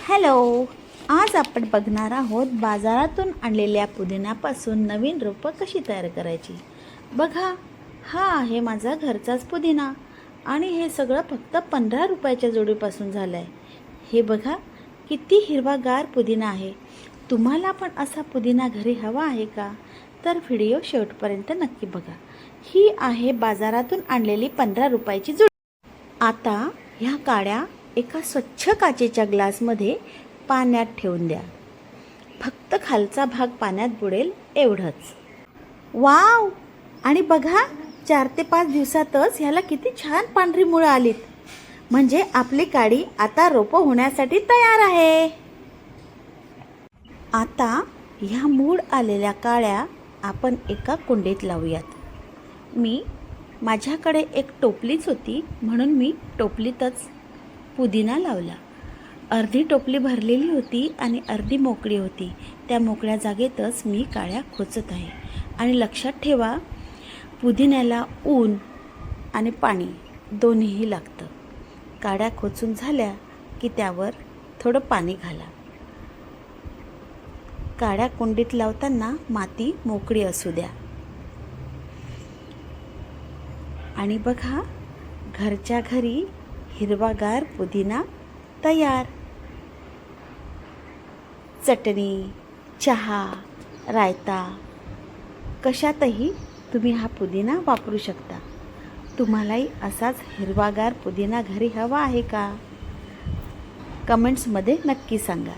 Hello, आज आपण बघणार आहोत बाजारातून आणलेल्या पुदिन्यापासून नवीन रोपं कशी तयार करायची। बघा, हा आहे माझा घरचाच पुदिना आणि हे सगळं फक्त 15 रुपयाच्या जोडीपासून झालं आहे। हे बघा किती हिरवागार पुदिना आहे। तुम्हाला पण असा पुदिना घरी हवा आहे का? तर व्हिडिओ शेवटपर्यंत नक्की बघा। ही आहे बाजारातून आणलेली 15 रुपयाची जोडी। आता ह्या काड्या एका स्वच्छ काचेच्या ग्लासमध्ये पाण्यात ठेवून द्या। फक्त खालचा भाग पाण्यात बुडेल एवढंच। वाव! आणि बघा 4 ते 5 दिवसातच ह्याला किती छान पांढरी मुळं आलीत। म्हणजे आपली काडी आता रोपं होण्यासाठी तयार आहे। आता ह्या मूळ आलेल्या काड्या आपण एका कुंडीत लावूयात। माझ्याकडे एक टोपलीच होती म्हणून मी टोपलीतच पुदिना लावला। अर्धी टोपली भरलेली होती आणि अर्धी मोकळी होती। त्या मोकळ्या जागेतच मी काड्या खोचत आहे। आणि लक्षात ठेवा, पुदिन्याला ऊन आणि पाणी दोन्हीही लागतं। काड्या खोचून झाल्या की त्यावर थोडं पाणी घाला। काड्या कुंडीत लावताना माती मोकळी असू द्या। आणि बघा, घरच्या घरी हिरवागार पुदिना तयार। चटणी, चहा, रायता कशातही तुम्ही हा पुदिना वापरू शकता। तुम्हालाही असाच हिरवागार पुदिना घरी हवा आहे का? कमेंट्समध्ये नक्की सांगा।